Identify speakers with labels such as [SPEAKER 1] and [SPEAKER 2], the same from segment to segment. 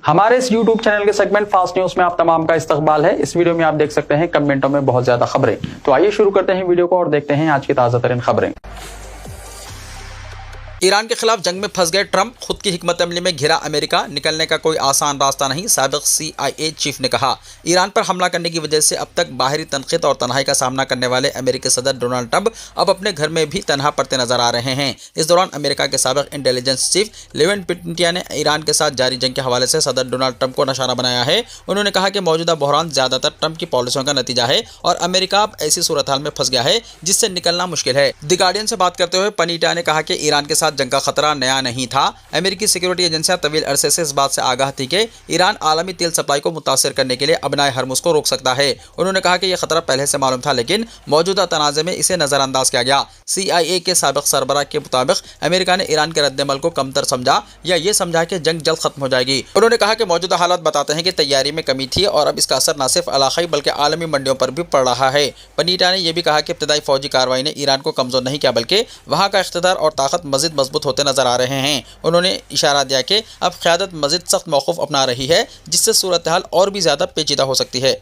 [SPEAKER 1] हमारे इस YouTube channel के सेगमेंट फास्ट न्यूज में आप तमाम का इस्तकबाल है। इस वीडियो में आप देख सकते हैं कमेंटों में बहुत ज्यादा खबरें। तो आइए शुरू करते हैं वीडियो को और देखते हैं आज की ताजा तरीन खबरें।
[SPEAKER 2] ईरान के खिलाफ जंग में फंस गए ट्रंप, खुद की हिकमत अमली में घिरा अमेरिका, निकलने का कोई आसान रास्ता नहीं, साबिक CIA चीफ ने कहा। ईरान पर हमला करने की वजह से अब तक बाहरी तनकीद और तन्हाई का सामना करने वाले अमेरिकी सदर डोनाल्ड ट्रंप अब अपने घर में भी तनहा पड़ते नजर आ रहे हैं। इस दौरान अमेरिका के साबिक इंटेलिजेंस चीफ लेवेन पिंटिया ने ईरान के साथ जारी जंग के हवाले से सदर डोनाल्ड ट्रंप को निशाना बनाया है। उन्होंने कहा कि मौजूदा बहरान ज्यादातर ट्रंप की पॉलिसियों का नतीजा है और अमेरिका अब ऐसी सूरत हाल में फंस गया है जिससे निकलना मुश्किल है। द गार्डियन से बात करते हुए पनीटा ने कहा कि ईरान के साथ जंग का खतरा नहीं था। अमेरिकी सिक्योरिटी एजेंसियां तवील अरसे से इस बात से आगाह थी कि ईरान आलमी तेल सप्लाई को मुतासिर करने के लिए अबनाए हरमुज को रोक सकता है। उन्होंने कहा कि यह खतरा पहले से मालूम था, लेकिन मौजूदा तनाज़े में इसे नजरअंदाज किया गया। CIA के साबिक सरबराह के मुताबिक अमेरिका ने ईरान के रद्दमल को कमतर समझा या ये समझा कि जंग जल्द खत्म हो जाएगी। उन्होंने कहा कि मौजूदा हालात बताते हैं कि तैयारी में कमी थी और अब इसका असर न सिर्फ इलाकाई बल्कि आलमी मंडियों पर भी पड़ रहा है। पनीटा ने यह भी कहा कि इब्तदाई फौजी कार्रवाई ने ईरान को कमजोर नहीं किया, बल्कि वहां का इख्तिदार और ताकत मजीद मजबूत होते नजर आ रहे हैं। उन्होंने इशारा दिया कि अब क़यादत मज़ीद सख्त मौक़िफ़ अपना रही है, जिससे सूरत हाल और भी ज़्यादा पेचीदा हो सकती है।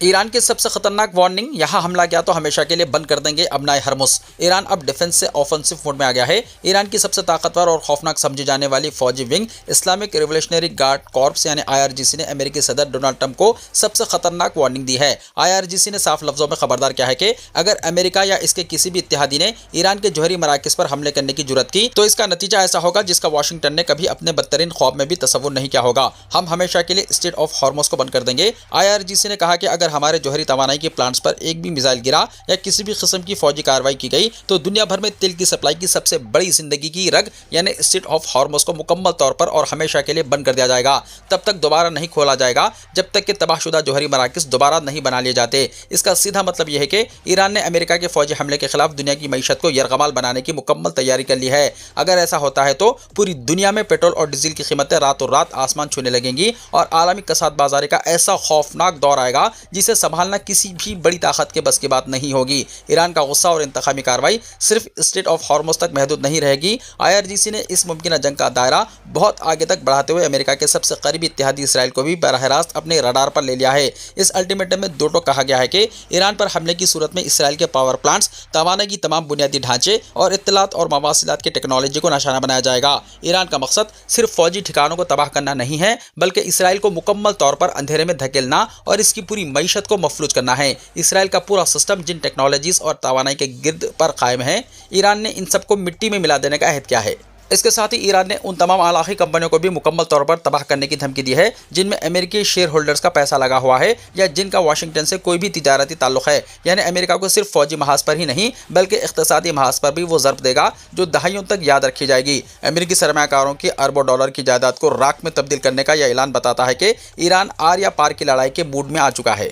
[SPEAKER 2] ईरान की सबसे खतरनाक वार्निंग, यहाँ हमला किया तो हमेशा के लिए बंद कर देंगे अबनाए हरमुज। ईरान अब डिफेंस से ऑफेंसिव मोड में आ गया है। ईरान की सबसे ताकतवर और खौफनाक समझी जाने वाली फौजी wing Islamic revolutionary guard corps यानी IRGC ने अमेरिकी सदर डोनाल्ड ट्रंप को सबसे खतरनाक वार्निंग दी है। IRGC ने साफ लफ्जों में खबरदार किया है कि अगर अमेरिका या इसके किसी भी इत्तेहादी ने ईरान के जौहरी मराकज़ पर हमले करने की जुर्रत की तो इसका नतीजा ऐसा होगा जिसका वाशिंगटन ने कभी अपने बदतरीन ख्वाब में भी तसव्वुर नहीं किया होगा। हम हमेशा के लिए स्ट्रेट ऑफ हॉर्मुज़ को बंद कर देंगे। IRGC ने कहा कि अगर हमारे जौहरी के प्लांट्स पर एक भी मिसाइल गिरा या किसी भी किस्म की फौजी कार्रवाई की गई तो दुनिया भर में तेल की सप्लाई की सबसे बड़ी जिंदगी की रग यानी स्ट्रेट ऑफ हॉर्मुज़ को मुकम्मल तौर पर और हमेशा के लिए बंद कर दिया जाएगा। तब तक दोबारा नहीं खोला जाएगा जब तक कि तबाहशुदा जौहरी मराकज़ दोबारा नहीं बना लिए जाते। इसका सीधा मतलब यह है कि ईरान ने अमेरिका के फौजी हमले के खिलाफ दुनिया की मईशत को यरगमाल बनाने की मुकम्मल तैयारी कर ली है। अगर ऐसा होता है तो पूरी दुनिया में पेट्रोल और डीजल की कीमतें रातों रात आसमान छूने लगेंगी और आलमी कसाद बाजारी का ऐसा खौफनाक दौर आएगा जिसे संभालना किसी भी बड़ी ताकत के बस की बात नहीं होगी। ईरान का गुस्सा और इंतकामी कार्रवाई सिर्फ स्ट्रेट ऑफ हॉर्मुज़ तक महदूद नहीं रहेगी। IRGC ने इस मुमकिन जंग का दायरा बहुत आगे तक बढ़ाते हुए अमेरिका के सबसे करीबी इत्तेहादी इसराइल को भी बराह रास्त अपने रडार पर ले लिया है। इस अल्टीमेटम में दो टोक कहा गया है कि ईरान पर हमले की सूरत में इसराइल के पावर प्लांट्स, तवानाई की तमाम बुनियादी ढांचे और इत्तलात और मवासिलात की टेक्नोलॉजी को निशाना बनाया जाएगा। ईरान का मकसद सिर्फ फौजी ठिकानों को तबाह करना नहीं है, बल्कि इसराइल को मुकम्मल तौर पर अंधेरे में धकेलना और इसकी पूरी मईशत को मफलूज करना है। इसराइल का पूरा सिस्टम जिन टेक्नोलॉजीज और तवानाई के गिर्द पर कायम है, ईरान ने इन सबको मिट्टी में मिला देने का अहद किया है। इसके साथ ही ईरान ने उन तमाम आलाही कंपनियों को भी मुकम्मल तौर पर तबाह करने की धमकी दी है जिनमें अमेरिकी शेयर होल्डर्स का पैसा लगा हुआ है या जिनका वाशिंगटन से कोई भी तिजारती ताल्लुक है। यानी अमेरिका को सिर्फ फौजी महाज पर ही नहीं बल्कि इख्तिसादी महाज पर भी वो ज़रब देगा जो दहाइयों तक याद रखी जाएगी। अमेरिकी सरमायाकारों की अरबों डॉलर की जायदाद को राख में तब्दील करने का यह ऐलान बताता है कि ईरान आर या पार की लड़ाई के मूड में आ चुका है।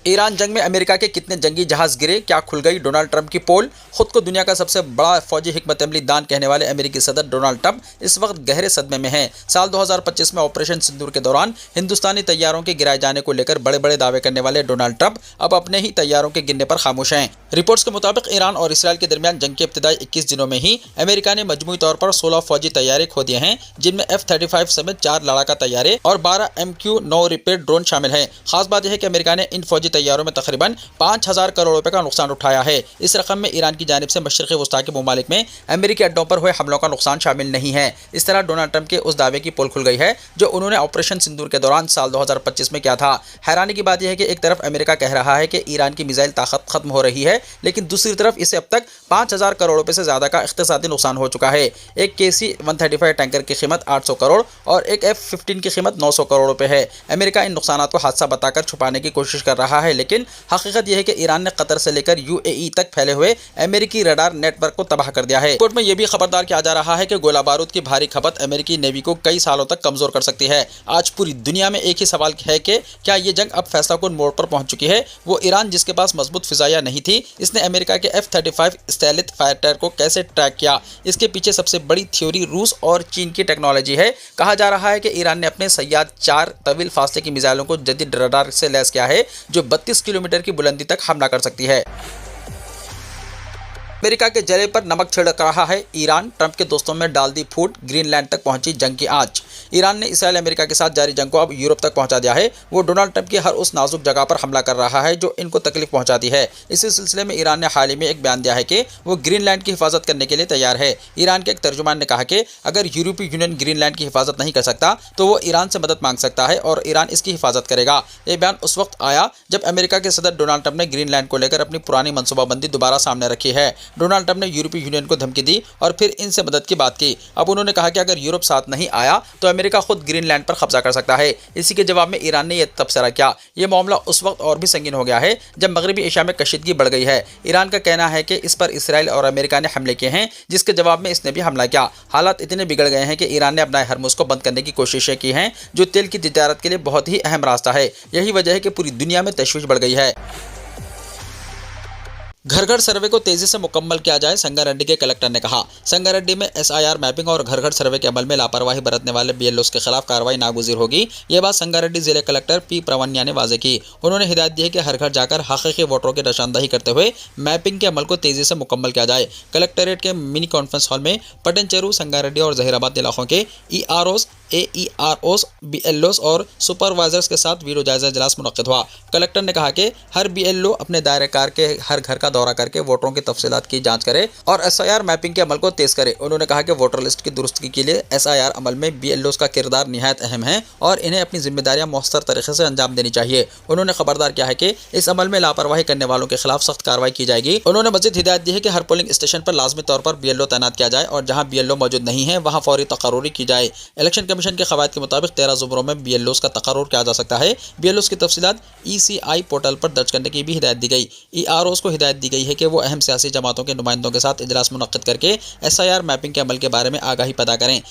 [SPEAKER 2] ईरान जंग में अमेरिका के कितने जंगी जहाज गिरे, क्या खुल गई डोनाल्ड ट्रंप की पोल। खुद को दुनिया का सबसे बड़ा फौजी हिकमत अमली दान कहने वाले अमेरिकी सदर डोनाल्ड ट्रंप इस वक्त गहरे सदमे में हैं। साल 2025 में ऑपरेशन सिंदूर के दौरान हिंदुस्तानी तैयारों के गिराए जाने को लेकर बड़े बड़े दावे करने वाले डोनाल्ड ट्रंप अब अपने ही तैयारों के गिरने पर खामोश हैं। रिपोर्ट्स के मुताबिक ईरान और इसराइल के दरमियान जंग के इब्तदाई 21 दिनों में ही अमेरिका ने मजमूई तौर पर 16 फौजी तैयारे खो दिए हैं, जिनमें F-35 समेत 4 लड़ाका तैयारे और 12 MQ-9 रिपेयर ड्रोन शामिल हैं। खास बात यह है कि अमेरिका ने इन फौजी तैयारों में तकरीबन 5,000 करोड़ रुपए का नुकसान उठाया है। इस रकम में ईरान की जानिब से मशरिक़ी वस्ता के ममालिक में अमेरिकी अड्डों पर हुए हमलों का नुकसान शामिल नहीं है। इस तरह डोनाल्ड ट्रंप के उस दावे की पोल खुल गई है जो उन्होंने ऑपरेशन सिंदूर के दौरान साल 2025 में किया था। हैरानी की बात यह है कि एक तरफ अमेरिका कह रहा है कि ईरान की मिसाइल ताकत खत्म हो रही है, लेकिन दूसरी तरफ इसे अब तक 5,000 करोड़ रुपए से ज्यादा का इख्तिसादी नुकसान हो चुका है। एक KC-135 टैंकर की कीमत 800 करोड़ और एक F-15 की कीमत 900 करोड़ रुपए है। अमेरिका इन नुकसानात को हादसा बताकर छुपाने की कोशिश कर रहा है, लेकिन हकीकत यह है कि ईरान ने कतर से लेकर UAE तक फैले हुए अमेरिकी रडार नेटवर्क को तबाह कर दिया है। रिपोर्ट में यह भी खबरदार किया जा रहा है कि गोला बारूद की भारी खपत अमेरिकी नेवी को कई सालों तक कमजोर कर सकती है। आज पूरी दुनिया में एक ही सवाल है कि क्या ये जंग अब फैसलाकुन मोड़ पर पहुंच चुकी है। वो ईरान जिसके पास मजबूत फिजाया नहीं थी, इसने अमेरिका के F-35 स्टेल्थ फाइटर को कैसे ट्रैक किया। इसके पीछे सबसे बड़ी थ्योरी रूस और चीन की टेक्नोलॉजी है। कहा जा रहा है कि ईरान ने अपने सयाद 4 तवील फासले की मिसाइलों को जदीद रडार से लैस किया है जो 32 किलोमीटर की बुलंदी तक हमला कर सकती है। अमेरिका के जले पर नमक छिड़क रहा है ईरान, ट्रंप के दोस्तों में डाल दी फूट, ग्रीनलैंड तक पहुंची जंग की आंच। ईरान ने इसराइल अमेरिका के साथ जारी जंग को अब यूरोप तक पहुंचा दिया है। वो डोनाल्ड ट्रंप की हर उस नाजुक जगह पर हमला कर रहा है जो इनको तकलीफ पहुंचाती है। इसी सिलसिले में ईरान ने हाल ही में एक बयान दिया है कि वो ग्रीनलैंड की हिफाजत करने के लिए तैयार है। ईरान के एक तर्जुमान ने कहा कि अगर यूरोपीय यूनियन ग्रीनलैंड की हिफाजत नहीं कर सकता तो वो ईरान से मदद मांग सकता है और ईरान इसकी हिफाजत करेगा। ये बयान उस वक्त आया जब अमेरिका के सदर डोनाल्ड ट्रंप ने ग्रीनलैंड को लेकर अपनी पुरानी मनसूबाबंदी दोबारा सामने रखी है। डोनाल्ड ट्रंप ने यूरोपीय यूनियन को धमकी दी और फिर इनसे मदद की बात की। अब उन्होंने कहा कि अगर यूरोप साथ नहीं आया तो अमेरिका खुद ग्रीनलैंड पर कब्जा कर सकता है। इसी के जवाब में ईरान ने यह तबसरा किया। ये मामला उस वक्त और भी संगीन हो गया है जब मगरबी एशिया में कशीदगी बढ़ गई है। ईरान का कहना है कि इस पर इसराइल और अमेरिका ने हमले किए हैं, जिसके जवाब में इसने भी हमला किया। हालात इतने बिगड़ गए हैं कि ईरान ने अपना हरमुज को बंद करने की कोशिशें की हैं, जो तेल की तिजारत के लिए बहुत ही अहम रास्ता है। यही वजह है कि पूरी दुनिया में तशवीश बढ़ गई है। घर घर सर्वे को तेजी से मुकम्मल किया जाए, संगारेड्डी के कलेक्टर ने कहा। संगारेड्डी में SIR मैपिंग और घर घर सर्वे के अमल में लापरवाही बरतने वाले BLOs के खिलाफ कार्रवाई नागुज़ीर होगी। ये बात संगारेड्डी जिले कलेक्टर P प्रवन्या ने वाजे की। उन्होंने हिदायत दी है कि हर घर जाकर हकीकी वोटरों की निशानदही करते हुए मैपिंग के अमल को तेजी से मुकम्मल किया जाए। कलेक्ट्रेट के मिनी कॉन्फ्रेंस हॉल में पटनचेरू, संगारेड्डी और जहीराबाद इलाकों के EROs, AEROs, BLOs और सुपरवाइजर्स के साथ वीडियो जायजा इजलास मुनक्किद हुआ। कलेक्टर ने कहा कि हर BLO अपने दायरे कार के हर घर का दौरा करके वोटरों की तफसीलात की जांच करे और SIR मैपिंग के अमल को तेज करे। उन्होंने कहा कि वोटर लिस्ट की दुरुस्ती के लिए SIR अमल में BLOs का किरदार निहायत अहम है और इन्हें अपनी जिम्मेदारियां मौसर तरीके से अंजाम देनी चाहिए। उन्होंने खबरदार किया है कि इस अमल में लापरवाही करने वालों के खिलाफ सख्त कार्रवाई की जाएगी। उन्होंने मजीद हिदायत दी है कि हर पोलिंग स्टेशन पर लाजमी तौर पर BLO तैनात किया जाए और जहाँ BLO मौजूद नहीं है वहाँ फौरी तकर्रुरी की जाए। इलेक्शन कमीशन के क़वायद के मुताबिक 13 ज़ुमरों में BLOs का तकर्रुर किया जा सकता है। BLOs की तफसीलात ECI पोर्टल पर दर्ज करने की भी हिदायत दी गई। EROs को हिदायत दी गई है कि वो अहम सियासी जमातों के नुमाइंदों के साथ इजलास मुनक्किद करके SIR मैपिंग के अमल के बारे में आगाही पैदा करें।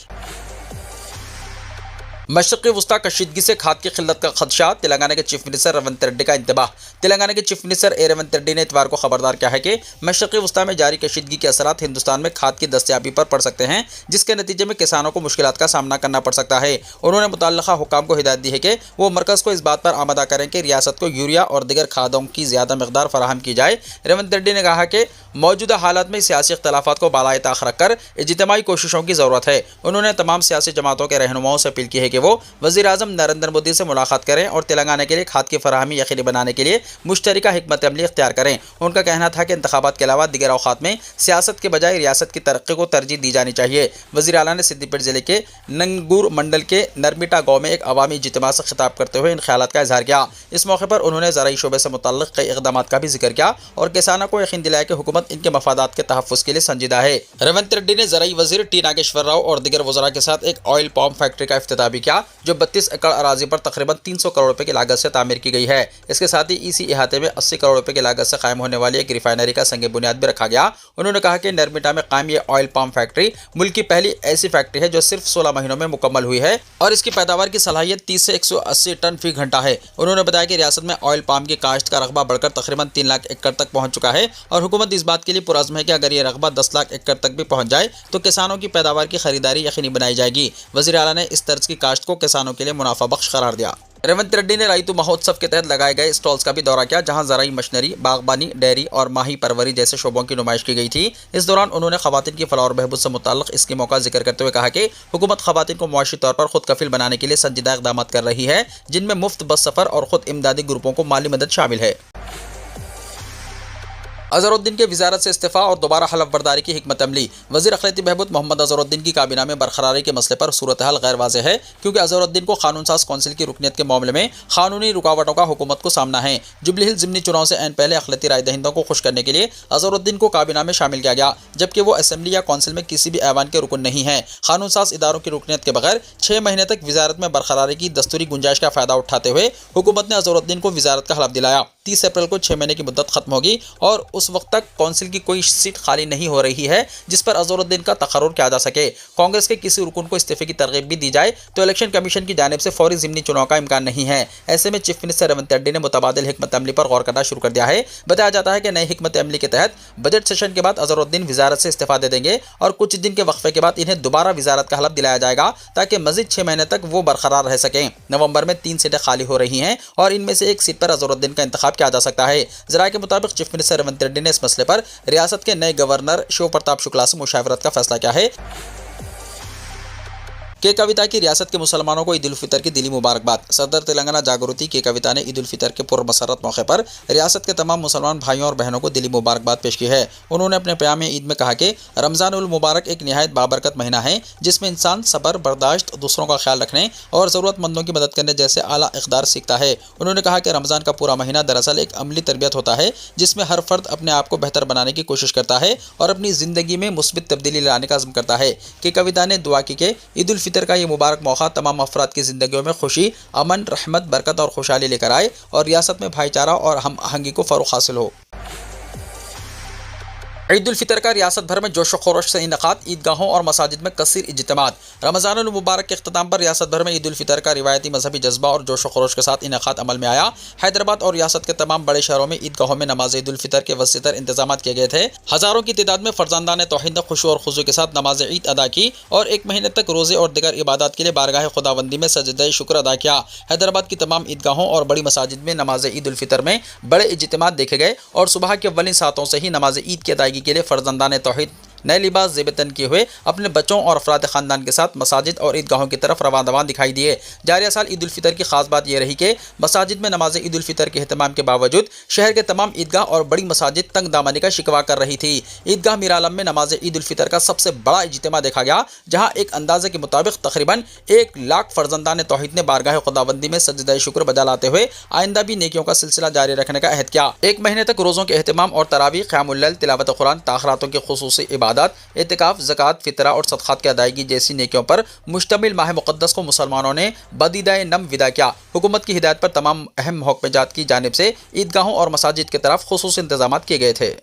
[SPEAKER 2] मशरक़ी वस्ता कशीदगी से खाद की किल्लत का खदशा, तेलंगाना के चीफ मिनिस्टर रेवंत रेड्डी का इंतबाह। तेलंगाना के चीफ मिनिस्टर रेवंत रेड्डी ने इतवार को खबरदार किया है कि मशरक़ी वस्ता में जारी कशीदगी के असरात हिंदुस्तान में खाद की दस्तयाबी पर पड़ सकते हैं, जिसके नतीजे में किसानों को मुश्किलात का सामना करना पड़ सकता है। उन्होंने मुतल्लिक़ा हुक्काम को हिदायत दी है कि वो मरकज़ को इस बात पर आमादा करें कि रियासत को यूरिया और दीगर खादों की ज़्यादा मकदार फराहम की जाए। रेवंत रेड्डी ने कहा कि मौजूदा हालात में सियासी इख्तलाफात को बालाए ताख रखकर इज्तिमाई कोशिशों की ज़रूरत है। उन्होंने तमाम सियासी जमातों के रहनुमाओं से अपील की है कि वो वज़ीर आज़म नरेंद्र मोदी से मुलाकात करें और तेलंगाना के लिए खाद की फराहमी यकीनी बनाने के लिए मुश्तरका हिकमत अमली इख्तियार करें। उनका कहना था कि इंतखाबात के अलावा दीगर औक़ात में सियासत के बजाय रियासत की तरक्की को तरजीह दी जानी चाहिए। वज़ीर आला ने सिद्दीपेट ज़िले के नंगूर मंडल के नरमिटा गाँव में एक अवामी इज्तिमा से खिताब करते हुए इन ख्यालात का इजहार किया। इस मौके पर उन्होंने ज़राई शोबे से मुतल्लिक़ कई इक़दामात का भी जिक्र किया और किसानों को यकीन दिलाया कि हुकूमत इनके मफादात के तहफ़्फ़ुज़ के लिए संजीदा है। रेवंत रेड्डी ने ज़राई वज़ीर टी नागेश्वर राव और दीगर वज़रा के साथ एक ऑयल पाम फैक्ट्री का इफ्तिताह भी किया, जो 32 एकड़ अराजी पर तकरीबन 300 करोड़ रुपए की लागत से तामीर की गई है। इसके साथ ही इसी इहाते में 80 करोड़ रुपए की लागत से कायम होने वाली एक रिफाइनरी का संग बुनियाद भी रखा गया। उन्होंने कहा कि नरमिटा में कायम ये ऑयल पाम फैक्ट्री मुल्क की पहली ऐसी फैक्ट्री है जो सिर्फ 16 महीनों में मुकम्मल हुई है और इसकी पैदावार की सलाहियत 30 से 180 टन फी घंटा है। उन्होंने बताया कि रियासत में ऑयल पाम की काश्त का रकबा बढ़कर तकरीबन 3 लाख एकड़ तक पहुंच चुका है और हुकूमत इस बात के लिए पुरज़्म है कि अगर ये रकबा 10 लाख एकड़ तक भी पहुंच जाए तो किसानों की पैदावार की खरीदारी यकीनी बनाई जाएगी। वज़ीर आला ने इस तर्ज की काश्त को किसानों के लिए मुनाफा बख्श करार दिया। रेवंत रेड्डी ने राइतु महोत्सव के तहत लगाए गए स्टॉल्स का भी दौरा किया, जहां ज़राई मशीनरी, बागबानी, डेयरी और माही परवरी जैसे शोबों की नुमाइश की गई थी। इस दौरान उन्होंने खवातीन की फलाह और बहबूद से मुताल्लिक़ स्कीमों का जिक्र करते हुए कहा कि हुकूमत खवातीन को मुआशी तौर पर खुद कफिल बनाने के लिए संजीदा इक़दाम कर रही है, जिनमें मुफ्त बस सफ़र और खुद इमदादी ग्रुपों को माली मदद शामिल है। अज़हरुद्दीन के वज़ारत से इस्तीफ़ा और दोबारा हलफ बर्दारी की हिकमत अमली। वज़ीर अक़लियती बहबूद मोहम्मद अज़हरुद्दीन की काबीना में बरकरारी के मसले पर सूरत हाल गैर वाज़ेह है, क्योंकि अज़हरुद्दीन को कानून साज कौंसिल की रुकनीत के मामले में कानूनी रुकावटों का हुकूमत को सामना है। जुबली हिल्स ज़िमनी चुनाव से ऐन पहले अक़लियती राय दहिंदों को खुश करने के लिए अज़हरुद्दीन को काबीना में शामिल किया गया, जबकि वो असम्बली या कौंसिल में किसी भी ऐवान के रुकन नहीं है। कानून साज इदारों की रुकनीत के बगैर 6 महीने तक वज़ारत में बरकरारी की दस्तूरी गुंजाइश का फ़ायदा उठाते हुए हुकूमत ने अज़हरुद्दीन को वज़ारत का हलफ दिलाया। 30 अप्रैल को 6 महीने की मुद्दत खत्म होगी और उस वक्त तक कौंसिल की कोई सीट खाली नहीं हो रही है जिस पर अज़हरुद्दीन का तकर्रुर किया जा सके। कांग्रेस के किसी रुकन को इस्तीफे की तरगीब भी दी जाए तो इलेक्शन कमीशन की जानिब से फौरी ज़िमनी चुनाव का इम्कान नहीं है। ऐसे में चीफ मिनिस्टर रेवंत रेड्डी ने मुतबादिल हिकमत अमली पर गौर करना शुरू कर दिया है। बताया जाता है कि नई हिकमत अमली के तहत बजट सेशन के बाद अज़हरुद्दीन वज़ारत से इस्तीफा दे देंगे और कुछ दिन के वक्फे के बाद इन्हें दोबारा वज़ारत का हलफ दिलाया जाएगा ताकि मज़ीद 6 महीने तक वो बरकरार रह सकें। नवंबर में 3 सीटें खाली हो रही हैं और इनमें से एक सीट पर अज़हरुद्दीन का इंतखाब کیا جا سکتا ہے۔ ذرائع کے مطابق چیف منسٹر ریونت ریڈی نے اس مسئلے پر ریاست کے نئے گورنر شیو پرتاپ شکلا سے مشاورت کا فیصلہ کیا ہے۔ کے کویتا کی ریاست کے مسلمانوں کو عید الفطر کی دلی مبارکباد۔ صدر تلنگانہ جاگرتی کے کویتا نے عید الفطر کے پرمسرت موقع پر ریاست کے تمام مسلمان بھائیوں اور بہنوں کو دلی مبارکباد پیش کی ہے۔ انہوں نے اپنے پیام عید میں کہا کہ رمضان المبارک ایک نہایت بابرکت مہینہ ہے جس میں انسان صبر، برداشت، دوسروں کا خیال رکھنے اور ضرورت مندوں کی مدد کرنے جیسے اعلیٰ اقدار سیکھتا ہے۔ انہوں نے کہا کہ رمضان کا پورا مہینہ دراصل ایک عملی تربیت ہوتا ہے جس میں ہر فرد اپنے آپ کو بہتر بنانے کی کوشش کرتا ہے اور اپنی زندگی میں مثبت تبدیلی لانے کا عزم کرتا ہے۔ کہ کویتا نے دعا کی کہ عید الفطر کا یہ مبارک موقع تمام افراد کی زندگیوں میں خوشی، امن، رحمت، برکت اور خوشحالی لے کر آئے اور ریاست میں بھائی چارہ اور ہم آہنگی کو فروغ حاصل ہو۔ عید الفطر کا ریاست بھر میں جوش و خروش سے انعقاد، عیدگاہوں اور مساجد میں کثیر اجتماعات۔ رمضان المبارک کے اختتام پر ریاست بھر میں عید الفطر کا روایتی مذہبی جذبہ اور جوش و خروش کے ساتھ انعقاد عمل میں آیا۔ حیدرآباد اور ریاست کے تمام بڑے شہروں میں عیدگاہوں میں نماز عید الفطر کے وسیع تر انتظامات کیے گئے تھے۔ ہزاروں کی تعداد میں فرزندان توحید نے خشوع اور خضوع کے ساتھ نماز عید ادا کی اور ایک مہینے تک روزے اور دیگر عبادات کے لیے بارگاہ خداوندی میں سجدہ شکر ادا کیا۔ حیدرآباد کی تمام عیدگاہوں اور بڑی مساجد میں نماز عید الفطر میں بڑے اجتماعات دیکھے گئے اور صبح کے اولین ساعتوں سے ہی نماز عید کی ادائیگی کے لیے فرزندان توحید نئے لباس زیب تن کیے ہوئے اپنے بچوں اور افراد خاندان کے ساتھ مساجد اور عیدگاہوں کی طرف روان دکھائی دیے۔ جاریہ سال عید الفطر کی خاص بات یہ رہی کہ مساجد میں نماز عید الفطر کے اہتمام کے باوجود شہر کے تمام عیدگاہ اور بڑی مساجد تنگ دامانی کا شکوہ کر رہی تھی۔ عیدگاہ میر عالم میں نماز عید الفطر کا سب سے بڑا اجتماع دیکھا گیا جہاں ایک اندازے کے مطابق تقریباً 1,00,000 فرزندان توحید نے بارگاہ خداوندی میں سجدہ شکر بجا لاتے ہوئے آئندہ بھی نیکیوں کا سلسلہ جاری رکھنے کا عہد کیا۔ ایک مہینے تک روزوں کے اہتمام اور تراویح، قیام اللیل، تلاوت قرآن، تاخیراتوں کی خصوصی عبادات، اعتکاف، زکوٰۃ، فطرہ اور صدقات کی ادائیگی جیسی نیکیوں پر مشتمل ماہ مقدس کو مسلمانوں نے بدیدہ نم ودا کیا۔ حکومت کی ہدایت پر تمام اہم محکمہ جات کی جانب سے عیدگاہوں اور مساجد کی طرف خصوصی انتظامات کیے گئے تھے۔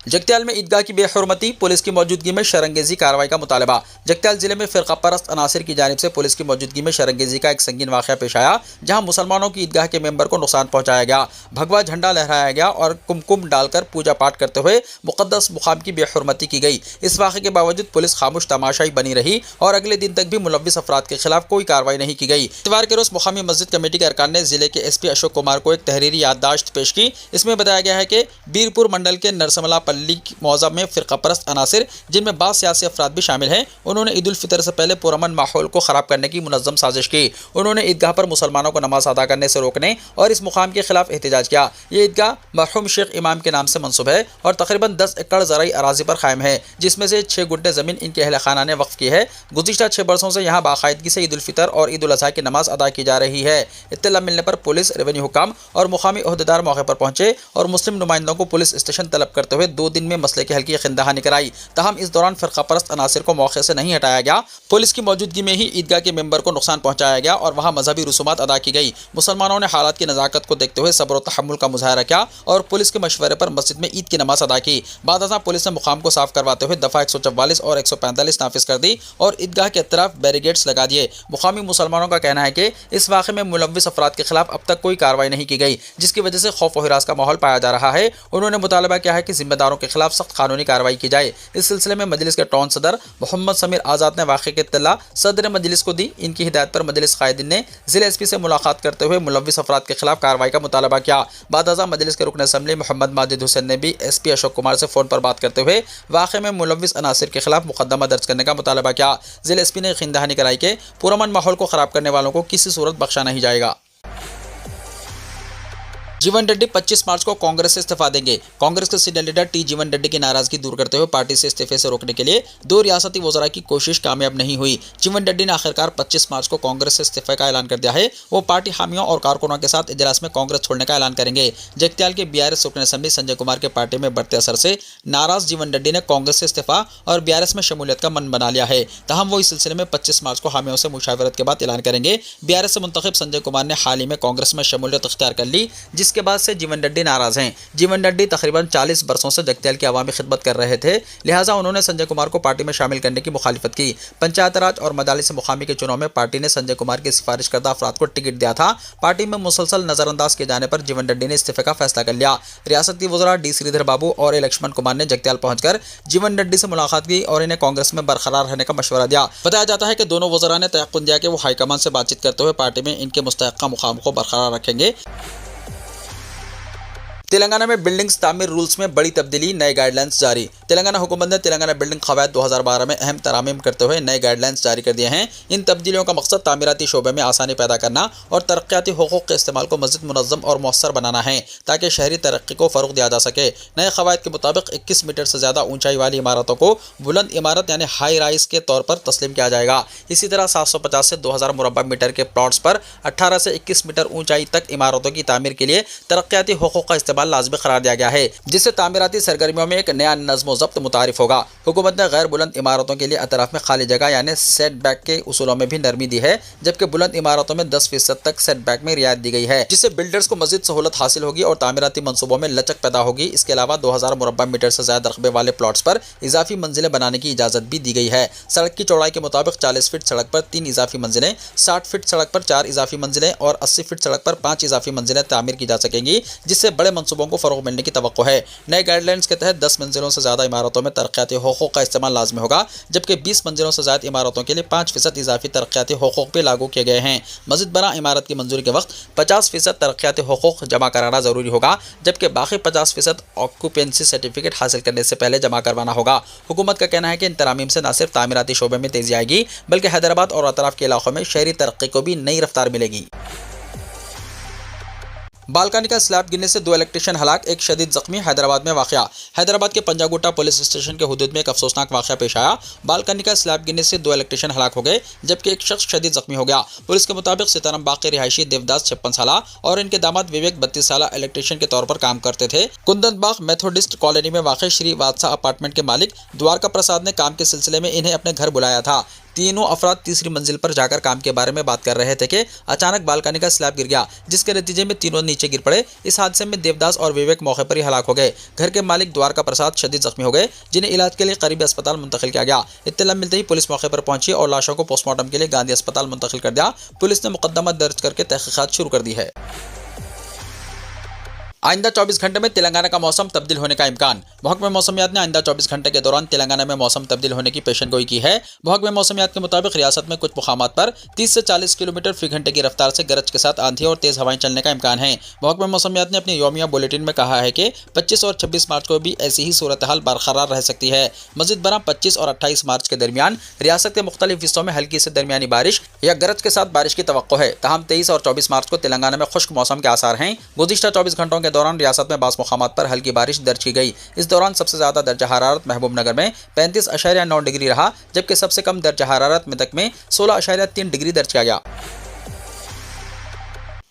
[SPEAKER 2] جگتیال میں عیدگاہ کی بے حرمتی، پولیس کی موجودگی میں شرنگیزی کارروائی کا مطالبہ۔ جگتیال ضلع میں فرقہ پرست عناصر کی جانب سے پولیس کی موجودگی میں شرنگیزی کا ایک سنگین واقعہ پیش آیا جہاں مسلمانوں کی عیدگاہ کے ممبر کو نقصان پہنچایا گیا، بھگوا جھنڈا لہرایا گیا اور کم ڈال کر پوجا پاٹ کرتے ہوئے مقدس مقام کی بے حرمتی کی گئی۔ اس واقعے کے باوجود پولیس خاموش تماشائی بنی رہی اور اگلے دن تک بھی ملوث افراد کے خلاف کوئی کارروائی نہیں کی گئی۔ اتوار کے روز مقامی مسجد کمیٹی کے ارکان نے ضلع کے ایس پی اشوک کمار کو ایک تحریری یادداشت پیش کی۔ اس میں بتایا گیا ہے کہ بیرپور منڈل کے نرسملا پلی موضع میں فرقہ پرست عناصر جن میں بعض سیاسی افراد بھی شامل ہیں، انہوں نے عید الفطر سے پہلے پرامن ماحول کو خراب کرنے کی منظم سازش کی۔ انہوں نے عیدگاہ پر مسلمانوں کو نماز ادا کرنے سے روکنے اور اس مقام کے خلاف احتجاج کیا۔ یہ عیدگاہ مرحوم شیخ امام کے نام سے منسوب ہے اور تقریباً 10 ایکڑ زرعی اراضی پر قائم ہے جس میں سے 6 گنٹے زمین ان کے اہل خانہ نے وقف کی ہے۔ گزشتہ 6 برسوں سے یہاں باقاعدگی سے عید الفطر اور عید الاضحیٰ کی نماز ادا کی جا رہی ہے۔ اطلاع ملنے پر پولیس، ریونیو حکام اور مقامی عہدیدار موقع پر پہنچے اور مسلم نمائندوں کو پولیس اسٹیشن طلب کرتے ہوئے 2 دن میں مسئلے کے حل کی یقین دہانی کرائی۔ تاہم اس دوران فرقہ پرست عناصر کو موقع سے نہیں ہٹایا گیا۔ پولیس کی موجودگی میں ہی عیدگاہ کے ممبر کو نقصان پہنچایا گیا اور وہاں مذہبی رسومات ادا کی گئی۔ مسلمانوں نے حالات کی نزاکت کو دیکھتے ہوئے صبر و تحمل کا مظاہرہ کیا اور پولیس کے مشورے پر مسجد میں عید کی نماز ادا کی۔ بعد ازاں پولیس نے مقام کو صاف کرواتے ہوئے دفعہ 144 اور 145 نافذ کر دی اور عیدگاہ کے اطراف بیریگیڈز لگا دیے۔ مقامی مسلمانوں کا کہنا ہے کہ اس واقعے میں ملوث افراد کے خلاف اب تک کوئی کارروائی نہیں کی گئی جس کی وجہ سے خوف و ہراس کا ماحول پایا جا رہا ہے۔ انہوں نے مطالبہ کیا ہے کہ ذمہ داروں کے خلاف سخت قانونی کارروائی کی جائے۔ اس سلسلے میں مجلس کے ٹاؤن صدر محمد سمیر آزاد نے واقعے کی اطلاع صدر مجلس کو دی۔ ان کی ہدایت پر مجلس قائدین نے ضلع ایس پی سے ملاقات کرتے ہوئے ملوث افراد کے خلاف کارروائی کا مطالبہ کیا۔ بعد ازاں مجلس کے رکن اسمبلی محمد ماجد حسین نے بھی ایس پی اشوک کمار سے فون پر بات کرتے ہوئے واقعے میں ملوث عناصر کے خلاف مقدمہ درج کرنے کا مطالبہ کیا۔ ضلع ایس پی نے یقین دہانی کرائی کہ پرامن ماحول کو خراب کرنے والوں کو کسی صورت بخشا نہیں جائے گا۔ جیون ریڈی 25 مارچ کو کانگریس سے استعفیٰ دیں گے۔ کانگریس کے سینئر لیڈر ٹی جیون ریڈی کی ناراضگی دور کرتے ہوئے پارٹی سے استعفے سے روکنے کے لیے 2 ریاستی وزراء کی کوشش کامیاب نہیں ہوئی۔ جیون ریڈی نے آخرکار 25 مارچ کو کانگریس سے استعفے کا اعلان کر دیا ہے۔ وہ پارٹی حامیوں اور کارکنوں کے ساتھ اجلاس میں کانگریس چھوڑنے کا اعلان کریں گے۔ جگتیال کے BRS رکن اسمبلی سنجے کمار کے پارٹی میں بڑھتے اثر سے ناراض جیون ریڈی نے کانگریس سے استعفیٰ اور BRS میں شمولیت کا من بنا لیا ہے۔ تاہم وہ اس سلسلے میں 25 مارچ کو حامیوں سے مشاورت کے بعد اعلان کریں گے۔ BRS سے منتخب سنجے کمار نے حال ہی میں کانگریس میں شمولیت اختیار کر لی جس کے بعد سے جیون ریڈی ناراض ہیں۔ جیون ریڈی تقریباً 40 برسوں سے جگتیال کی عوامی خدمت کر رہے تھے، لہٰذا انہوں نے سنجے کمار کو پارٹی میں شامل کرنے کی مخالفت کی۔ پنچایت راج اور مدارس مقامی کے چناؤ میں پارٹی نے سنجے کمار کی سفارش کردہ افراد کو ٹکٹ دیا تھا۔ پارٹی میں مسلسل نظر انداز کیے جانے پر جیون ریڈی نے استعفے کا فیصلہ کر لیا۔ ریاستی وزراء ڈی سریدھر بابو اور اے لکشمن کمار نے جگتیال پہنچ کر جیون ریڈی سے ملاقات کی اور انہیں کانگریس میں برقرار رہنے کا مشورہ دیا۔ بتایا جاتا ہے کہ دونوں وزراء نے تیقن دیا کہ وہ ہائی کمان سے بات چیت کرتے ہوئے پارٹی میں ان کے مستحقہ مقام کو برقرار رکھیں گے۔ تلنگانہ میں بلڈنگز تعمیر رولز میں بڑی تبدیلی، نئے گائیڈ لائنز جاری۔ تلنگانہ حکومت نے تلنگانہ بلڈنگ قواعد 2012 میں اہم ترامیم کرتے ہوئے نئے گائیڈ لائنز جاری کر دیے ہیں۔ ان تبدیلیوں کا مقصد تعمیراتی شعبے میں آسانی پیدا کرنا اور ترقیاتی حقوق کے استعمال کو مزید منظم اور مؤثر بنانا ہے تاکہ شہری ترقی کو فروغ دیا جا سکے۔ نئے قواعد کے مطابق 21 میٹر سے زیادہ اونچائی والی عمارتوں کو بلند عمارت یعنی ہائی رائز کے طور پر تسلیم کیا جائے گا۔ اسی طرح 750 سے 2000 مربع میٹر کے پلاٹس پر 18 سے 21 میٹر اونچائی تک عمارتوں کی تعمیر کے لیے ترقیاتی حقوق کا استعمال لازمی قرار دیا گیا ہے، جس سے تعمیراتی سرگرمیوں میں ایک نیا نظم و ضبط متعارف ہوگا۔ حکومت نے غیر بلند عمارتوں کے لیے اطراف میں خالی جگہ یعنی سیٹ بیک کے اصولوں میں بھی نرمی دی ہے، جبکہ بلند عمارتوں میں 10% تک سیٹ بیک میں رعایت دی گئی ہے، جس سے بلڈرز کو مزید سہولت حاصل ہوگی اور تعمیراتی منصوبوں میں لچک پیدا ہوگی۔ اس کے علاوہ 2000 مربع میٹر سے زیادہ رقبے والے پلاٹس پر اضافی منزلیں بنانے کی اجازت بھی دی گئی ہے۔ سڑک کی چوڑائی کے مطابق 40 فٹ سڑک پر 3 اضافی منزلیں، 60 فٹ سڑک پر 4 اضافی منزلیں اور 80 فٹ سڑک پر 5 اضافی منزلیں تعمیر کی جا سکیں گی، جس سے بڑے منصوبوں کو فروغ ملنے کی توقع ہے۔ نئے گائیڈ لائنز کے تحت 10 منزلوں سے زیادہ عمارتوں میں ترقیاتی حقوق کا استعمال لازمی ہوگا، جبکہ 20 منزلوں سے زائد عمارتوں کے لیے 5% اضافی ترقیاتی حقوق بھی لاگو کیے گئے ہیں۔ مزید برآں عمارت کی منظوری کے وقت 50% ترقیاتی حقوق جمع کرانا ضروری ہوگا، جبکہ باقی 50% آکوپینسی سرٹیفکیٹ حاصل کرنے سے پہلے جمع کروانا ہوگا۔ حکومت کا کہنا ہے کہ ان ترامیم سے نہ صرف تعمیراتی شعبے میں تیزی آئے گی بلکہ حیدرآباد اور اطراف کے علاقوں میں شہری ترقی کو بھی نئی رفتار ملے گی۔ بالکنی کا سلیب گرنے سے 2 الیکٹریشین ہلاک، ایک شدید زخمی۔ حیدرآباد میں واقعہ۔ حیدرآباد کے پنجاگٹا پولیس اسٹیشن کے حدود میں ایک افسوسناک واقعہ پیش آیا۔ بالکنی کا سلیب گرنے سے 2 الیکٹریشین ہلاک ہو گئے جبکہ ایک شخص شدید زخمی ہو گیا۔ پولیس کے مطابق سیتارم باغ کے رہائشی دیوداس 56 سالہ اور ان کے داماد وویک 32 سالہ الیکٹریشین کے طور پر کام کرتے تھے۔ کندن باغ میتھوڈسٹ کالونی میں واقع شری واتسا اپارٹمنٹ کے مالک دوارکا پرساد نے کام کے سلسلے میں انہیں اپنے گھر بلایا تھا۔ تینوں افراد تیسری منزل پر جا کر کام کے بارے میں بات کر رہے تھے کہ اچانک بالکنی کا سلیب گر گیا، جس کے نتیجے میں تینوں نیچے گر پڑے۔ اس حادثے میں دیوداس اور وویک موقع پر ہی ہلاک ہو گئے۔ گھر کے مالک دوارکا پرساد شدید زخمی ہو گئے، جنہیں علاج کے لیے قریبی اسپتال منتقل کیا گیا۔ اطلاع ملتے ہی پولیس موقع پر پہنچی اور لاشوں کو پوسٹ مارٹم کے لیے گاندھی اسپتال منتقل کر دیا۔ پولیس نے مقدمہ درج کر کے تحقیقات شروع کر دی ہے۔ آئندہ 24 گھنٹے میں تلنگانہ کا موسم تبدیل ہونے کا امکان۔ محکمہ موسمیات نے آئندہ 24 گھنٹے کے دوران تلنگانہ میں موسم تبدیل ہونے کی پیشن گوئی کی ہے۔ محکمہ موسمیات کے مطابق ریاست میں کچھ مقامات پر 30 سے 40 کلومیٹر فی گھنٹے کی رفتار سے گرج کے ساتھ آندھی اور تیز ہوائیں چلنے کا امکان ہے۔ محکمہ موسمیات نے اپنے یومیہ بلیٹن میں کہا ہے کہ 25 اور 26 مارچ کو بھی ایسی ہی صورتحال برقرار رہ سکتی ہے۔ مزید برآں 25 اور 28 مارچ کے درمیان ریاست کے مختلف حصوں میں ہلکی سے درمیانی بارش یا گرج کے ساتھ بارش کی توقع ہے۔ تاہم 23 اور 24 مارچ کو تلنگانہ میں خشک موسم کے آثار ہیں۔ گزشتہ 24 گھنٹوں کے دوران ریاست میں بعض مقامات پر ہلکی بارش درج کی گئی۔ اس دوران سب سے زیادہ درجہ حرارت محبوب نگر میں 35.9 ڈگری رہا، جبکہ سب سے کم درجہ حرارت میدک میں 16.3 ڈگری درج کیا گیا۔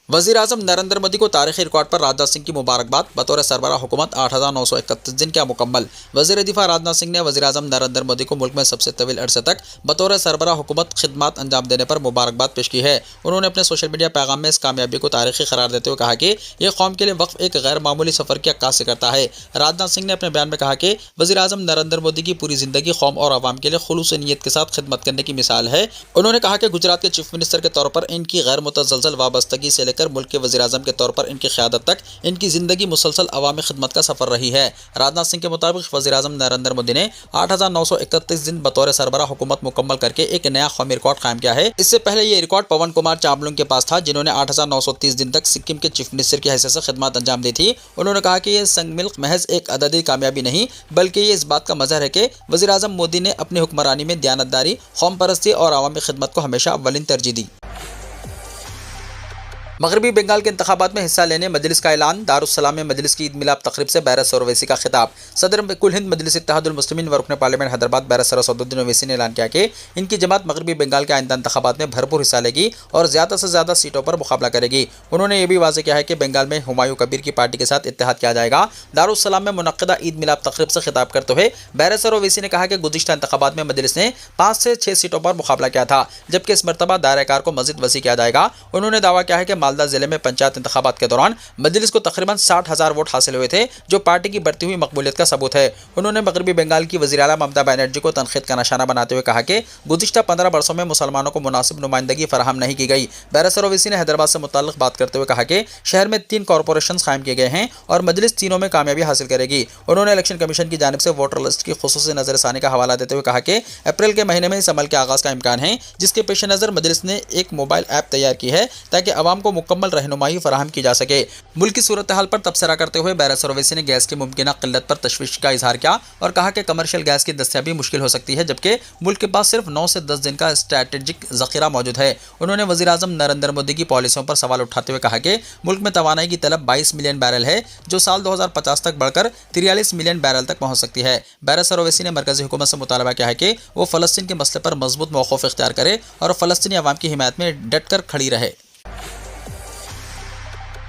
[SPEAKER 2] وزیر اعظم نریندر مودی کو تاریخی ریکارڈ پر راجناتھ سنگھ کی مبارکباد۔ بطور سربراہ حکومت 8,931 دن کیا مکمل۔ وزیر دفاع راجناتھ سنگھ نے وزیر اعظم نریندر مودی کو ملک میں سب سے طویل عرصے تک بطور سربراہ حکومت خدمات انجام دینے پر مبارکباد پیش کی ہے۔ انہوں نے اپنے سوشل میڈیا پیغام میں اس کامیابی کو تاریخی قرار دیتے ہوئے کہا کہ یہ قوم کے لیے وقف ایک غیر معمولی سفر کی عکاسی کرتا ہے۔ راجناتھ سنگھ نے اپنے بیان میں کہا کہ وزیر اعظم نریندر مودی کی پوری زندگی قوم اور عوام کے لیے خلوص نیت کے ساتھ خدمت کرنے کی مثال ہے۔ انہوں نے کہا کہ گجرات کے چیف منسٹر کے طور پر ان کی غیر متزلزل وابستگی سے لے کر ملک کے وزیر اعظم کے طور پر ان کی قیادت تک ان کی زندگی مسلسل عوامی خدمت کا سفر رہی ہے۔ راجناتھ سنگھ کے مطابق وزیر اعظم نریندر مودی نے 8,931 دن بطور سربراہ حکومت مکمل کر کے ایک نیا قومی ریکارڈ قائم کیا ہے۔ اس سے پہلے یہ ریکارڈ پون کمار چاملنگ کے پاس تھا، جنہوں نے 8,930 دن تک سکم کے چیف منسٹر کی حیثیت سے خدمات انجام دی تھی۔ انہوں نے کہا کہ یہ سنگ ملک محض ایک عددی کامیابی نہیں بلکہ یہ اس بات کا مظہر ہے کہ وزیر اعظم مودی نے اپنی حکمرانی میں دیانتداری، قوم پرستی اور عوامی خدمت کو ہمیشہ اولین ترجیح دی۔ مغربی بنگال کے انتخابات میں حصہ لینے مجلس کا اعلان۔ دارالسلام میں مجلس کی عید میلاد تقریب سے بیرس اویسی کا خطاب۔ صدر کل ہند مجلس اتحاد المسلمین و رکن پارلیمنٹ حیدرآباد بیرس اسدالدین اویسی نے اعلان کیا کہ ان کی جماعت مغربی بنگال کے آئندہ انتخابات میں بھرپور حصہ لے گی اور زیادہ سے زیادہ سیٹوں پر مقابلہ کرے گی۔ انہوں نے یہ بھی واضح کیا ہے کہ بنگال میں ہمایوں کبیر کی پارٹی کے ساتھ اتحاد کیا جائے گا۔ دارالسلام میں منعقدہ عید میلاد تقریب سے خطاب کرتے ہوئے بیرس اویسی نے کہا کہ گزشتہ انتخابات میں مجلس نے 5 سے 6 سیٹوں پر مقابلہ کیا تھا، جبکہ اس مرتبہ دائرہ کار کو مزید وسیع کیا جائے گا۔ انہوں نے دعویٰ کیا ہے کہ मालदा जिले में पंचायत इंतखाबात के दौरान मजलिस को तकरीबन 60,000 वोट हासिल हुए थे, जो पार्टी की बढ़ती हुई मकबूलियत का सबूत है। उन्होंने मगरबी बंगाल की वज़ीर आला ममता बनर्जी को तनकीद का निशाना बनाते हुए कहा कि गुज़िश्ता 15 वर्षों में मुसलमानों को मुनासिब नुमाइंदगी फराहम नहीं की गई। बैरिस्टर ओवैसी ने हैदराबाद से मुताल्लिक़ बात करते हुए कहा कि शहर में 3 कॉरपोरेशन कायम किए गए हैं और मजलिस तीनों में कामयाबी हासिल करेगी। उन्होंने इलेक्शन कमीशन की जानिब से वोटर लिस्ट की खुसूसी नज़रसानी का हवाला देते हुए कहा कि अप्रैल के महीने में इस अमल के आगाज़ का इम्कान है, जिसके पेश नज़र मजलिस ने एक मोबाइल ऐप तैयार की है ताकि अवाम को मुकम्मल रहनुमाई फराहम की जा सके। मुल्क की सूरत हाल पर तबसरा करते हुए बैरिस्टर ओवैसी ने गैस की मुमकिना किल्लत पर तशवीश का इजहार किया और कहा कि कमर्शियल गैस की दस्तयाबी मुश्किल हो सकती है, जबकि मुल्क के पास सिर्फ 9 से 10 दिन का स्ट्रैटेजिक ज़ख़ीरा मौजूद है। उन्होंने वज़ीर आज़म नरेंद्र मोदी की पॉलिसियों पर सवाल उठाते हुए कहा कि मुल्क में तवानाई की तलब 22 मिलियन बैरल है, जो साल 2050 तक बढ़कर 43 मिलियन बैरल तक पहुँच सकती है। बैरिस्टर ओवैसी ने मरकज़ी हुकूमत से मुतालबा किया है कि वो फ़लस्तीन के मसले पर मजबूत मौक़िफ़ इख्तियार करे और फ़लस्तीनी अवाम की हिमायत में डट कर खड़ी रहे।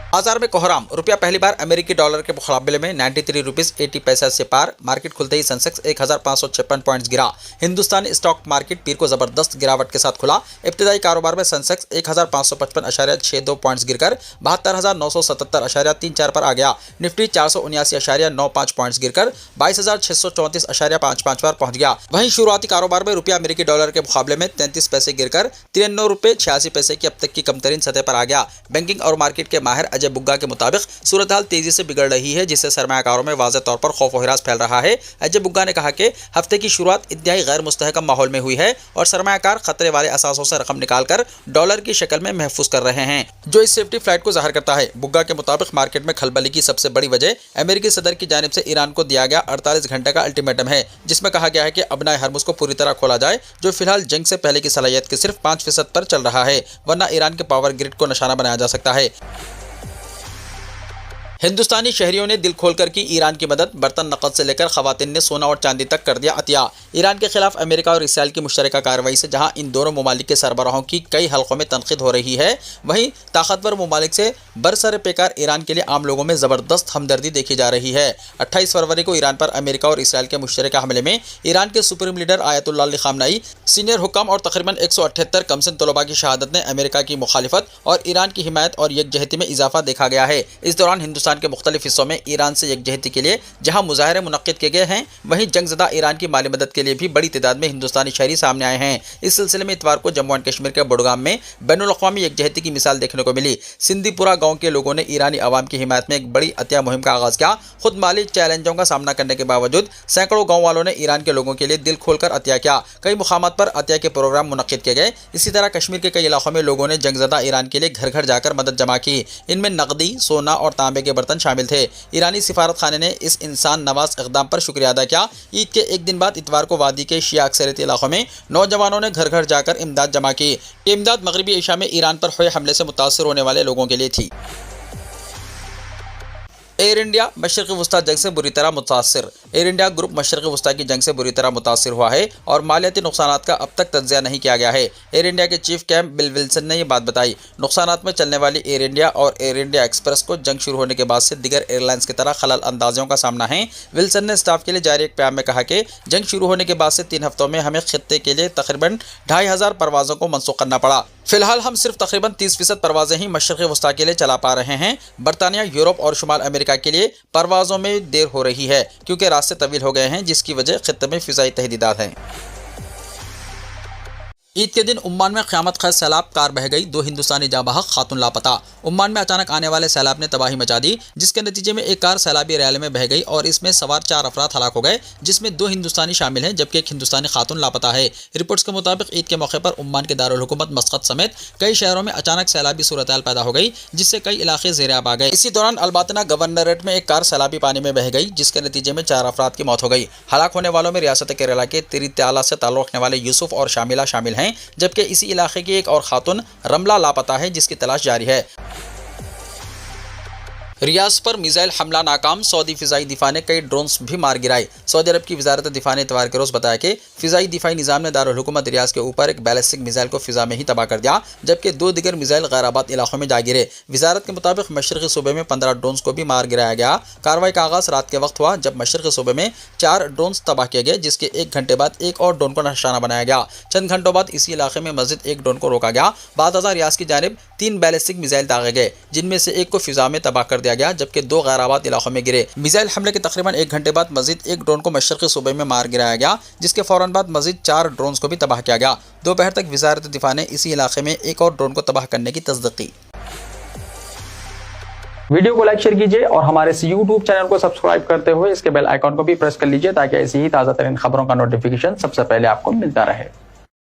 [SPEAKER 2] बाजार में कोहराम, रुपया पहली बार अमेरिकी डॉलर के मुकाबले में 93 रुपीस 80 पैसा से पार। मार्केट खुलते ही सेंसेक्स 1556 पॉइंट्स गिरा। हिंदुस्तानी स्टॉक मार्केट पीर को जबरदस्त गिरावट के साथ खुला। इब्तिदाई कारोबार में सेंसेक्स 1555.62 पॉइंट्स गिरकर 72,977.34 पर आ गया। निफ्टी 479.95 पॉइंट्स गिरकर 22,634.55 पर पहुंच गया। वहीं शुरुआती कारोबार में रुपया अमेरिकी डॉलर के मुकाबले में 33 पैसे गिरकर 93 रुपये 86 पैसे की अब तक की कमतरीन सतह पर आ गया। बैंकिंग और मार्केट के माहिर अजय बुग्गा के मुताबिक सूरत हाल तेजी से बिगड़ रही है, जिससे सरमायाकारों में वाज़ेह तौर पर खौफ व हिरास फैल रहा है। अजय बुग्गा ने कहा कि हफ्ते की शुरुआत इंतहाई गैर मुस्तहकम माहौल में हुई है और सरमायाकार खतरे वाले असासों से रकम निकालकर डॉलर की शक्ल में महफूज कर रहे हैं, जो इस सेफ्टी फ्लाइट को ज़ाहिर करता है। बुग्गा के मुताबिक मार्केट में खलबली की सबसे बड़ी वजह अमेरिकी सदर की जानिब से ईरान को दिया गया 48 घंटे का अल्टीमेटम है, जिसमें कहा गया है कि अबनाए हरमुज़ को पूरी तरह खोला जाए, जो फिलहाल जंग से पहले की सलाहियत के सिर्फ 5% पर चल रहा है, वरना ईरान के पावर ग्रिड को निशाना बनाया जा सकता है। हिंदुस्तानी शहरियों ने दिल खोलकर की ईरान की मदद। बर्तन नकद से लेकर खवातीन ने सोना और चांदी तक कर दिया अतिया। ईरान के खिलाफ अमेरिका और इसराइल की मुश्तरका कार्रवाई से जहां इन दोनों ममालिक के सरबराहों की कई हलकों में तनकीद हो रही है, वहीं ताकतवर ममालिक से बरसर पेकार ईरान के लिए आम लोगों में ज़बरदस्त हमदर्दी देखी जा रही है। 28 फरवरी को ईरान पर अमेरिका और इसराइल के मुश्तरका हमले में ईरान के supreme leader Ayatollah Ali Khamenei, senior हुक्म और तकरीबन 178 कमसिन तलबा की शहादत ने अमेरिका की मुखालिफत और ईरान की हिमायत और यकजहती में इजाफा देखा गया है। इस दौरान हिंदुस्तान के मुख्तलिफ हिस्सों में ईरान से यकजहती के लिए जहां मुजाहरे मुनक्किद किए गए हैं, वहीं जंगज़दा ईरान की माली मदद के लिए भी बड़ी तादाद में हिंदुस्तानी शहरी सामने आए हैं। इस सिलसिले में इतवार को जम्मू एंड कश्मीर के बुडगाम में बैनुल अक़वामी यकजहती की मिसाल देखने को मिली। सिंदीपुरा गांव के लोगों ने ईरानी अवाम की हिमायत में एक बड़ी अतिया मुहिम का आगाज़ किया। खुद माली चैलेंजों का सामना करने के बावजूद सैकड़ों गाँव वालों ने ईरान के लोगों के लिए दिल खोलकर अतिया किया। कई मुकामात पर अतिया के प्रोग्राम मुनक्किद किए गए। इसी तरह कश्मीर के कई इलाकों में लोगों ने जंगज़दा ईरान के लिए घर घर जाकर मदद जमा की। इनमें नकदी, सोना और तांबे के बर्तन शामिल थे। ईरानी सिफारत खाने ने इस इंसान नवाज इक़दाम पर शुक्रिया अदा किया। ईद के एक दिन बाद इतवार को वादी के शिया अक्सरियती इलाकों में नौजवानों ने घर घर जाकर इमदाद जमा की। ये इमदाद मगरबी एशिया में ईरान पर हुए हमले से मुतासर होने वाले लोगों के लिए थी। एयर इंडिया मशरक़ी वस्ता जंग से बुरी तरह मुतासर। एयर इंडिया ग्रुप मशरक़ी वस्ता की जंग से बुरी तरह मुतासर हुआ है और मालियाती नुकसानात का अब तक तज्ज़िया नहीं किया गया है। एयर इंडिया के चीफ कैंप बिल विल्सन ने यह बात बताई। नुकसानात में चलने वाली एयर इंडिया और एयर इंडिया एक्सप्रेस को जंग शुरू होने के बाद से दीगर एयरलाइंस की तरह खलल अंदाजियों का सामना है। विल्सन ने स्टाफ के लिए जारी एक प्याम में कहा कि जंग शुरू होने के बाद से 3 हफ्तों में हमें खित्ते के लिए तकरीबन 2500 परवाज़ों को मनसूख करना पड़ा। फिलहाल हम सिर्फ तकरीबन 30% परवाज़ें ही मशरक़ी वस्ता के लिए चला पा रहे हैं। बरतानिया, यूरोप और शुमाल अमेरिका के लिए परवाज़ों में देर हो रही है क्योंकि रास्ते तवील हो गए हैं, जिसकी वजह खित्ते में फ़िज़ाई तहदीदात हैं। ईद के दिन उम्मान में क़यामत खैज़ सैलाब, कार बह गई, 2 हिंदुस्तानी जाँ-बहक, खातून लापता। उम्मान में अचानक आने वाले सैलाब ने तबाही मचा दी, जिसके नतीजे में एक कार सैलाबी रैली में बह गई और इसमें सवार 4 अफराद हलाक हो गए, जिसमें 2 हिंदुस्तानी शामिल हैं, जबकि एक हिंदुस्तानी खातून लापता है। रिपोर्ट्स के मुताबिक ईद के मौके पर उम्मान के दारुल हुकूमत मस्कत समेत कई शहरों में अचानक सैलाबी सूरत हाल पैदा हो गई, जिससे कई इलाके ज़ेर-ए-आब आ गए। इसी दौरान अलबातना गवर्नरेट में एक कार सैलाबी पानी में बह गई, जिसके नतीजे में 4 अफराद की मौत हो गई। हलाक होने वालों में रियासत केरला के तिरुताला से ताल्लुक़ रखने वाले यूसुफ और शामिला शामिल हैं, जबकि इसी इलाके की एक और खातून रमला लापता है, जिसकी तलाश जारी है। रियाज पर मिसाइल हमला नाकाम, सऊदी फिजाई दिफा ने कई ड्रोन्स भी मार गिराए। सऊदी अरब की वजारत दिफा ने इतवार के रोज बताया कि फिजाई दिफाई निजाम ने दारुल हुकूमत रियाज के ऊपर एक बैलिस्टिक मिसाइल को फिजा में ही तबाह कर दिया, जबकि 2 दिगर मिसाइल गैराबाद इलाकों में जा गिरे। वजारत के मुताबिक मशरक़ी सूबे में 15 ड्रोन्स को भी मार गिराया गया। कार्रवाई का आगाज रात के वक्त हुआ जब मशरक़ी सूबे में 4 ड्रोन्स तबाह किए गए, जिसके 1 घंटे बाद एक और ड्रोन को निशाना बनाया गया। चंद घंटों बाद इसी इलाके में मस्जिद एक ड्रोन को रोका गया। बाद रियाज की जानिब 3 बैलिस्टिक मिसाइल दागे गए, जिनमें से एक को फिजा में तबाह कर दिया गया, जबकि 2 गैराबाद इलाकों में गिरे। मिसाइल हमले के तकरीबन 1 घंटे बाद मस्जिद एक ड्रोन को मशरक़ी सूबे में मार गिराया गया, जिसके फौरन बाद मस्जिद 4 ड्रोन्स को भी तबाह किया गया। दोपहर तक वजारत दिफा ने इसी इलाके में एक और ड्रोन को तबाह करने की तस्दीक की।
[SPEAKER 1] वीडियो को लाइक शेयर कीजिए और हमारे इस YouTube चैनल को सब्सक्राइब करते हुए इसके बेल आइकॉन को भी प्रेस कर लीजिए ताकि ऐसी ही ताज़ा तरीन खबरों का नोटिफिकेशन सबसे पहले आपको मिलता रहे।